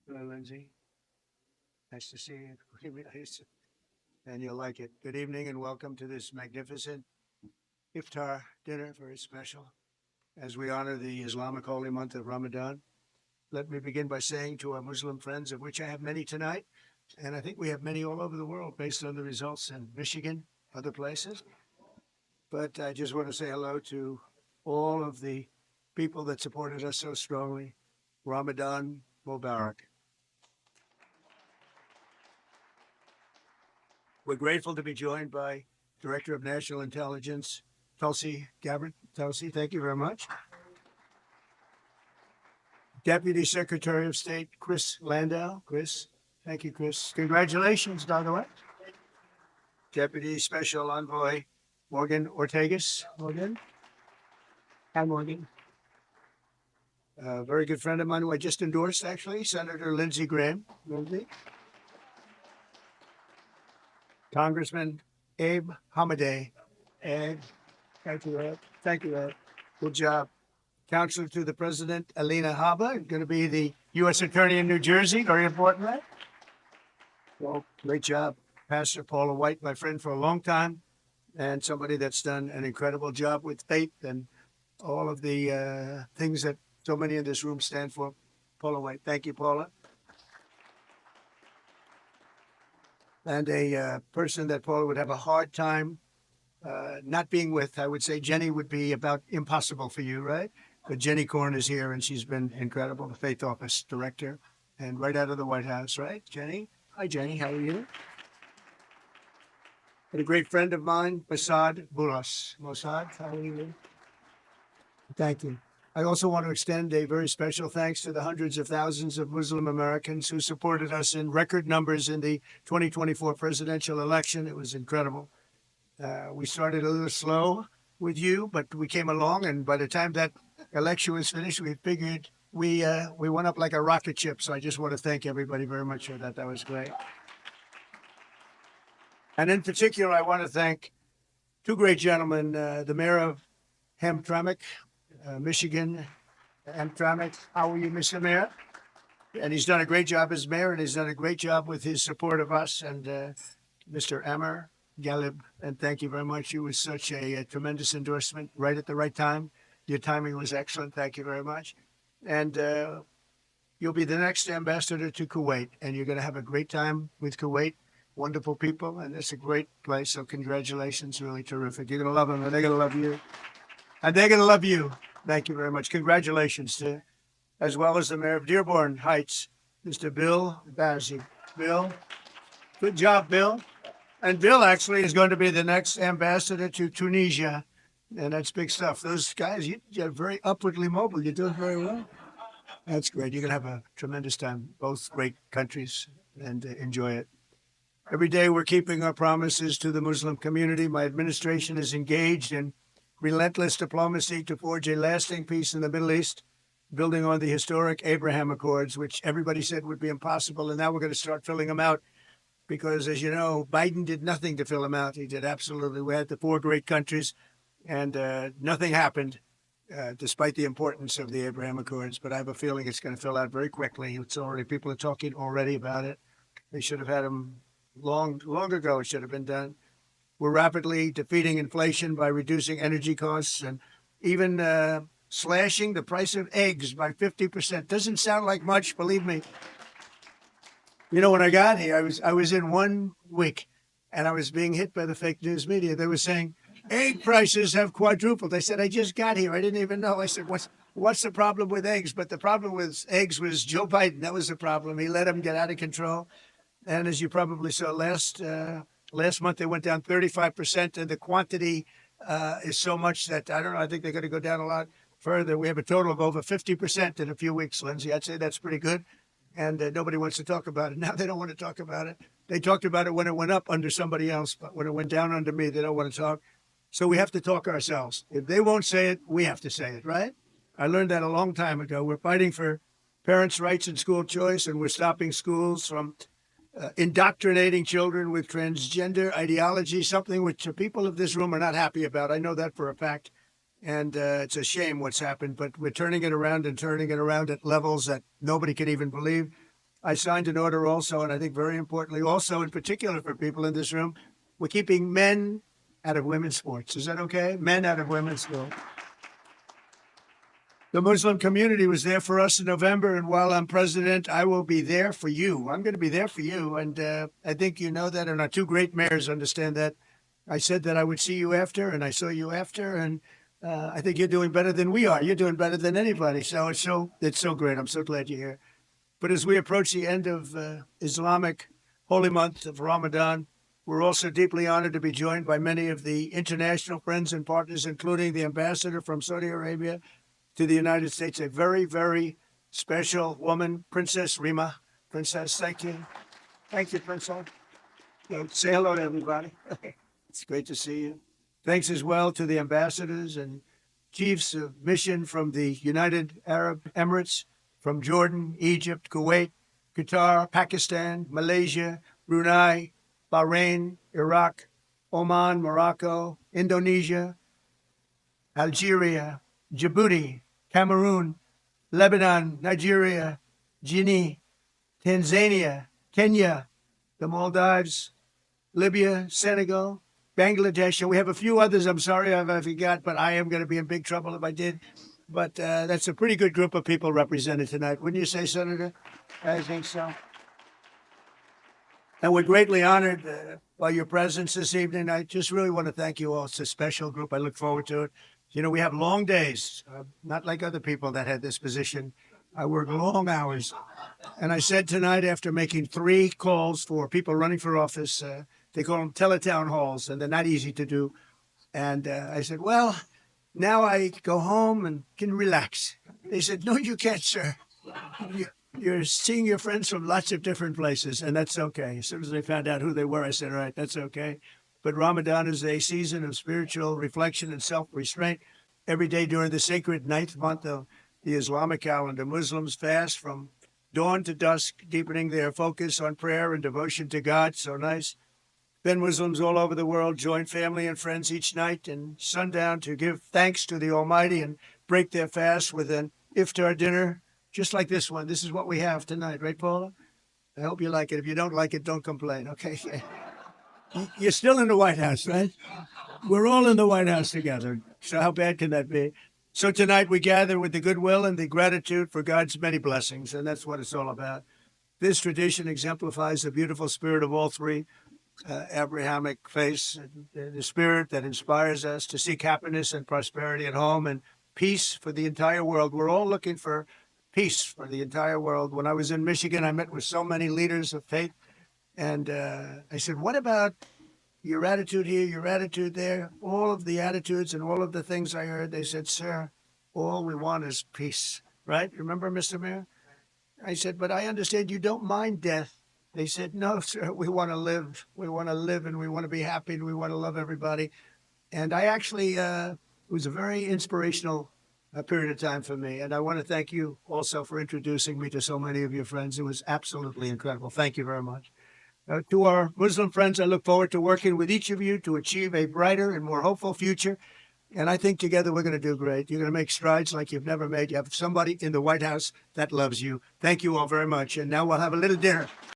Hello, Lindsay. Nice to see you. And you'll like it. Good evening and welcome to this magnificent Iftar dinner, very special, as we honor the Islamic holy month of Ramadan. Let me begin by saying to our Muslim friends, of which I have many tonight, and I think we have many all over the world based on the results in Michigan, other places. But I just want to say hello to all of the people that supported us so strongly. Ramadan Mubarak. We're grateful to be joined by Director of National Intelligence, Tulsi Gabbard. Tulsi, thank you very much. Deputy Secretary of State, Chris Landau. Chris, thank you, Chris. Congratulations, by the way. Deputy Special Envoy, Morgan Ortegas. Morgan. Hi, Morgan. A very good friend of mine who I just endorsed, actually, Senator Lindsey Graham. Lindsey. Congressman Abe Hamadeh. Abe, thank you, Ed. Thank you, Ed. Good job. Counselor to the President, Alina Habba, going to be the U.S. Attorney in New Jersey. Very important, right? Well, great job. Pastor Paula White, my friend for a long time, and somebody that's done an incredible job with faith and all of the things that so many in this room stand for. Paula White. Thank you, Paula. And a person that Paula would have a hard time not being with. I would say Jenny would be about impossible for you, right? But Jenny Korn is here, and she's been incredible, the Faith Office Director, and right out of the White House, right? Jenny? Hi, Jenny. How are you? And a great friend of mine, Mossad Boulos. Mossad, how are you? Thank you. I also want to extend a very special thanks to the hundreds of thousands of Muslim Americans who supported us in record numbers in the 2024 presidential election. It was incredible. We started a little slow with you, but we came along, and by the time that election was finished, we figured we went up like a rocket ship. So I just want to thank everybody very much for that. That was great. And in particular, I want to thank two great gentlemen, the mayor of Hamtramck, Michigan. Hamtramck, how are you, Mr. Mayor? And he's done a great job as mayor, and he's done a great job with his support of us and Mr. Ammer Galib. And thank you very much. You was such a tremendous endorsement right at the right time. Your timing was excellent. Thank you very much. And you'll be the next ambassador to Kuwait, and you're going to have a great time with Kuwait. Wonderful people, and it's a great place. So congratulations, really terrific. You're going to love them, and they're going to love you. And they're going to love you. Thank you very much. Congratulations to, as well as the mayor of Dearborn Heights, Mr. Bill Bazzi. Bill, good job, Bill. And Bill actually is going to be the next ambassador to Tunisia. And that's big stuff. Those guys, you're very upwardly mobile. You're doing very well. That's great. You're going to have a tremendous time. Both great countries, and enjoy it. Every day we're keeping our promises to the Muslim community. My administration is engaged in relentless diplomacy to forge a lasting peace in the Middle East, building on the historic Abraham Accords, which everybody said would be impossible. And now we're going to start filling them out because, as you know, Biden did nothing to fill them out. He did absolutely. We had the four great countries, and nothing happened despite the importance of the Abraham Accords. But I have a feeling it's going to fill out very quickly. It's already, people are talking already about it. They should have had them long ago. It should have been done. We're rapidly defeating inflation by reducing energy costs and even slashing the price of eggs by 50%. Doesn't sound like much, believe me. You know, when I got here, I was in 1 week, and I was being hit by the fake news media. They were saying egg prices have quadrupled. I said, I just got here. I didn't even know. I said, what's the problem with eggs? But the problem with eggs was Joe Biden. That was the problem. He let them get out of control. And as you probably saw last month, they went down 35%, and the quantity is so much that, I don't know, I think they're going to go down a lot further. We have a total of over 50% in a few weeks, Lindsay. I'd say that's pretty good. And nobody wants to talk about it. Now they don't want to talk about it. They talked about it when it went up under somebody else, but when it went down under me, they don't want to talk. So we have to talk ourselves. If they won't say it, we have to say it, right? I learned that a long time ago. We're fighting for parents' rights and school choice, and we're stopping schools from indoctrinating children with transgender ideology, something which the people of this room are not happy about. I know that for a fact. And it's a shame what's happened, but we're turning it around and turning it around at levels that nobody can even believe. I signed an order also, and I think very importantly, also in particular for people in this room, we're keeping men out of women's sports. Is that okay? Men out of women's sports. The Muslim community was there for us in November, and while I'm president, I will be there for you. I'm going to be there for you, and I think you know that, and our two great mayors understand that. I said that I would see you after, and I saw you after, and I think you're doing better than we are. You're doing better than anybody. So it's so great. I'm so glad you're here. But as we approach the end of Islamic holy month of Ramadan, we're also deeply honored to be joined by many of the international friends and partners, including the ambassador from Saudi Arabia to the United States, a very, very special woman, Princess Rima. Princess, thank you. Thank you, Princess. Say hello to everybody. It's great to see you. Thanks as well to the ambassadors and chiefs of mission from the United Arab Emirates, from Jordan, Egypt, Kuwait, Qatar, Pakistan, Malaysia, Brunei, Bahrain, Iraq, Oman, Morocco, Indonesia, Algeria, Djibouti, Cameroon, Lebanon, Nigeria, Guinea, Tanzania, Kenya, the Maldives, Libya, Senegal, Bangladesh, and we have a few others. I'm sorry if I forgot, but I am going to be in big trouble if I did. But that's a pretty good group of people represented tonight. Wouldn't you say, Senator? I think so. And we're greatly honored by your presence this evening. I just really want to thank you all. It's a special group. I look forward to it. You know, we have long days, not like other people that had this position. I work long hours. And I said tonight, after making 3 calls for people running for office, they call them teletown halls, and they're not easy to do. And I said, well, now I go home and can relax. They said, no, you can't, sir. You're seeing your friends from lots of different places, and that's okay. As soon as they found out who they were, I said, all right, that's okay. But Ramadan is a season of spiritual reflection and self-restraint. Every day during the sacred 9th month of the Islamic calendar, Muslims fast from dawn to dusk, deepening their focus on prayer and devotion to God. So nice. Then Muslims all over the world join family and friends each night and sundown to give thanks to the Almighty and break their fast with an iftar dinner, just like this one. This is what we have tonight, right, Paula? I hope you like it. If you don't like it, don't complain, okay? You're still in the White House, right? We're all in the White House together. So how bad can that be? So tonight we gather with the goodwill and the gratitude for God's many blessings, and that's what it's all about. This tradition exemplifies the beautiful spirit of all 3 Abrahamic faiths, the spirit that inspires us to seek happiness and prosperity at home and peace for the entire world. We're all looking for peace for the entire world. When I was in Michigan, I met with so many leaders of faith, and I said, what about your attitude here, your attitude there, all of the attitudes and all of the things I heard? They said, sir, all we want is peace, right? Remember, Mr. Mayor? I said, but I understand you don't mind death. They said, no, sir, we want to live. We want to live, and we want to be happy, and we want to love everybody. And I actually, it was a very inspirational period of time for me. And I want to thank you also for introducing me to so many of your friends. It was absolutely incredible. Thank you very much. To our Muslim friends, I look forward to working with each of you to achieve a brighter and more hopeful future. And I think together we're going to do great. You're going to make strides like you've never made. You have somebody in the White House that loves you. Thank you all very much. And now we'll have a little dinner.